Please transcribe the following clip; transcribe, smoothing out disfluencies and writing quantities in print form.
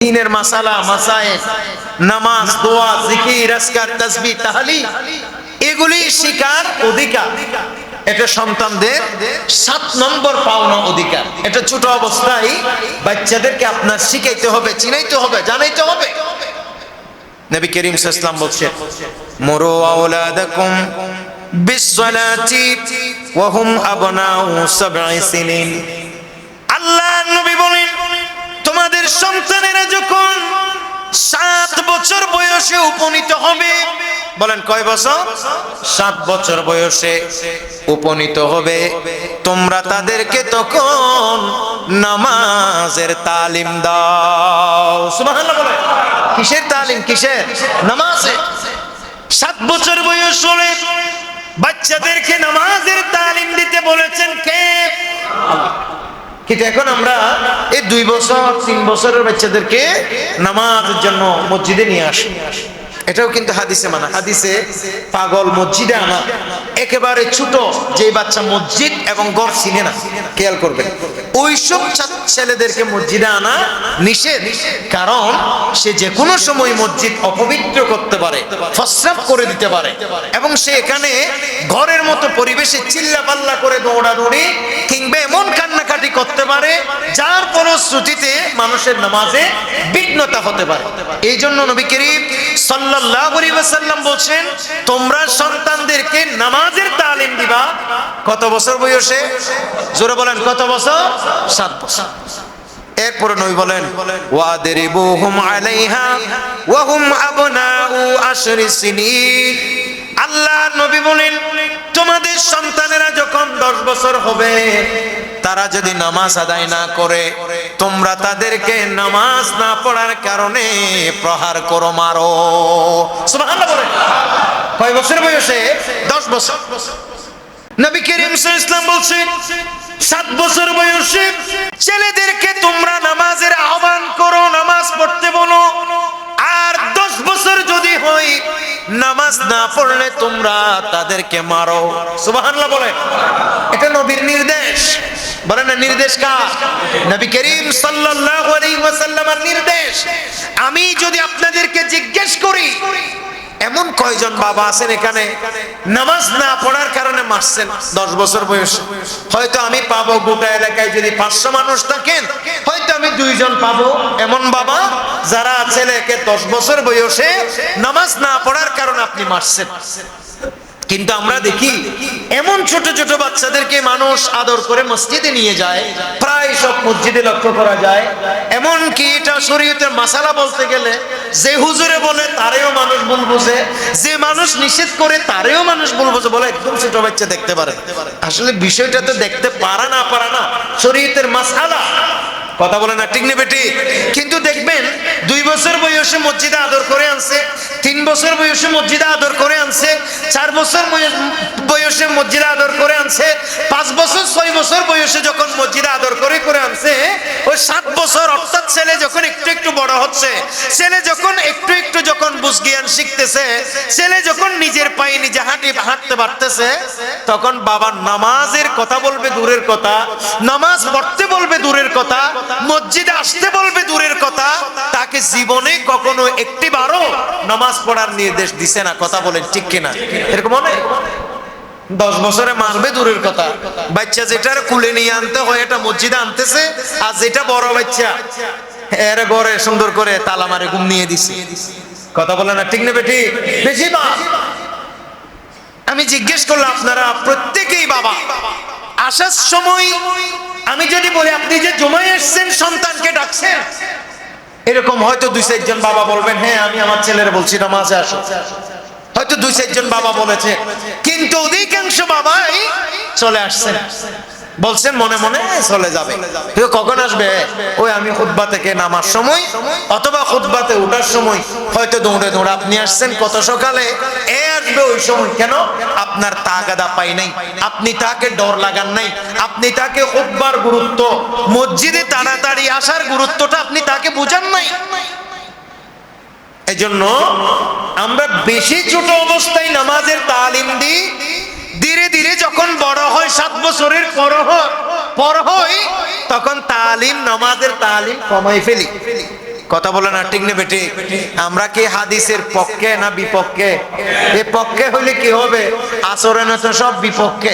দ্বীনের মাসালা মাসায়েল, নামাজ, দোয়া, জিকির, আজকার, তাসবিহ, তাহলিল এগুলি শিকার অধিকার। এটা সন্তানদের 7 নম্বর পাওনা অধিকার। এটা ছোট অবস্থায় বাচ্চাদেরকে আপনার শিখাইতে হবে, চিনাইতে হবে, জানাইতে হবে। নবী করিম সাল্লাল্লাহু আলাইহি ওয়াসাল্লাম বলেছেন, মুরু আওলাদাকুম বিসসালাতি ওয়া হুম আবনাউ 7 সিনিন। আল্লাহ নবী বলেন, তোমাদের সন্তানেরা যখন 7 বছর বয়সে উপনীত হবে, বলেন কয় বছর? 7 বছর বয়সে উপনীত হবে, তোমরা তাদেরকে তখন নামাজের তালিম দাও। সুবহানাল্লাহ বলে। কিসের তালিম? কিসের? নামাজে। 7 বছর বয়স হলে বাচ্চাদেরকে নামাজের তালিম দিতে বলেছেন কে? কিন্তু এখন আমরা এই 2 বছর 3 বছরের বাচ্চাদেরকে নামাজের জন্য মসজিদে নিয়ে আসি। এটাও কিন্তু হাদিসে মানা। হাদিসে পাগল মসজিদে আনা, একেবারে ছোট যে বাচ্চা মসজিদ এবং ঘর চিনে না, খেয়াল করবেন, ওইসব ছেলেদেরকে মসজিদে আনা নিষেধ। কারণ সে যে কোনো সময় মসজিদ অপবিত্র করতে পারে, প্রস্রাব করে দিতে পারে, এবং সে এখানে ঘরের মতো পরিবেশে চিল্লাপাল্লা করে দৌড়াদৌড়ি কিংবা এমন কান্নাকাটি করতে পারে যার ফলশ্রুতিতে মানুষের নামাজে বিঘ্নতা হতে পারে। এই জন্য নবী করিম সাল্লাল্লাহু আলাইহি ওয়াসাল্লাম বলেন, তোমরা সন্তানদেরকে নামাজের তালিম দিবা কত বছর বয়সে? জোরে বলেন, কত বছর? 7 বছর। এরপর নবী বলেন, ওয়াদরিবুহুম আলাইহা ওয়া হুম আবনাউ 10 সিনিন। আল্লাহ নবী বলেন, তোমাদের সন্তানেরা যখন 10 বছর হবে, তারা যদি নামাজ আদায় না করে, তোমরা তাদেরকে নামাজ না পড়ার কারণে প্রহার করো, মারো। সুবহানাল্লাহ বলে। কয় বছর বয়সে? 10 বছর। নবী করিম সাল্লাল্লাহু আলাইহি ওয়াসাল্লাম বলেন, 7 বছর বয়সে ছেলেদেরকে তোমরা নামাজের আহ্বান করো, নামাজ পড়তে বলো। আর 10 বছর যদি হয় নামাজ না পড়লে তোমরা তাদেরকে মারো। সুবহানাল্লাহ বলে। এটা নবীর নির্দেশ। বলেন না, নির্দেশ কার? নবী করিম সাল্লাল্লাহু আলাইহি ওয়াসাল্লামের নির্দেশ। আমি যদি আপনাদেরকে জিজ্ঞেস করি, এমন কয়জন বাবা আছেন এখানে নামাজ না পড়ার কারণে মারছেন 10 বছর বয়সে? হয়তো আমি পাবো, গোটা এলাকায় যদি 500 মানুষ থাকেন, হয়তো আমি 2 জন পাবো এমন বাবা যারা ছেলেকে 10 বছর বয়সে নামাজ না পড়ার কারণে আপনি মারছেন। কিন্তু আমরা দেখি এমন ছোট ছোট বাচ্চাদেরকে মানুষ আদর করে মসজিদে নিয়ে যায়, প্রায় সব মসজিদে লক্ষ্য করা যায়। এমন কি এটা শরীয়তের মাসালা বলতে গেলে যে হুজুরে বলে তারেও মানুষ ভুল বুঝে, যে মানুষ নিষেধ করে তারেও মানুষ ভুল বুঝে, বলে একদম ছোট বাচ্চা দেখতে পারে। আসলে বিষয়টা তো দেখতে পারা না শরীয়তের মাসালা। কথা বলে না, ঠিক না বেটি? কিন্তু দেখবেন 2 বছর বয়সে মসজিদে আদর করে আনছে, 3 বছর বয়সে মসজিদে আদর করে আনছে, 4 বছর বয়সে মসজিদে আদর করে আনছে, 5 বছর 6 বছর বয়সে যখন মসজিদে আদর করে আনছে, ওই 7 বছর অর্থাৎ ছেলে যখন একটু একটু বড় হচ্ছে, ছেলে যখন একটু একটু যখন বুঝ জ্ঞান শিখতেছে, ছেলে যখন নিজের পায়ে নিজে হাঁটতে পারতেছে, তখন বাবা নামাজের কথা বলবে দূরের কথা, নামাজ পড়তে বলবে দূরের কথা, মসজিদে আসতে বলবে দূরের কথা, তাকে জীবনে কখনো একটিবারও নামাজ পড়ার নির্দেশ দিছে না। কথা বলেন ঠিক কিনা? এরকম মনে 10 বছরে মারবে দূরের কথা, বাচ্চা যেটার কুলে নিয়ে আনতে হয় এটা মসজিদে আনতেছে, আর যেটা বড় বাচ্চা এর ঘরে সুন্দর করে তালা মারে ঘুম নিয়ে দিছে। কথা বলে না, ঠিক না বেটি? বেশি বা আমি জিজ্ঞেস করলাম, আপনারা প্রত্যেকেই বাবা, আসার সময় আমি যদি বলি আপনি যে জুমায় এসেছেন সন্তানকে ডাকছেন, এরকম হয়তো 2-4 জন বাবা বলবেন, হ্যাঁ আমি আমার ছেলের বলছি নামাজে আসো। হয়তো 2-4 জন বাবা বলেছে, কিন্তু অধিকাংশ বাবাই চলে আসছেন, বলছেন মনে মনে চলে যাবে। কখন আসবে? ওই আমি খুতবা থেকে নামার সময় অথবা খুতবাতে ওঠার সময় হয়তো দৌড়ে দৌড়ে আপনি আসছেন কত সকালে, এ আসবে ওই সময়। কেন? আপনার তাগাদা পাই নাই, আপনি তাকে ডর লাগান নাই, আপনি তাকে খুতবার গুরুত্ব, মসজিদে তাড়াতাড়ি আসার গুরুত্বটা আপনি তাকে বুঝান নাই। এজন্য আমরা বেশি ছোট অবস্থায় নামাজের তালিম দিই, ধীরে ধীরে যখন বড় হয় 7 বছরের পর হয় তখন তালিম, নামাজের তালিম কমাই ফেলি। কথা বলে না ঠিক নেবে ঠিক? আমরা কি হাদিসের পক্ষে না বিপক্ষে? এ পক্ষে হইলে কি হবে, আচরণে তো সব বিপক্ষে।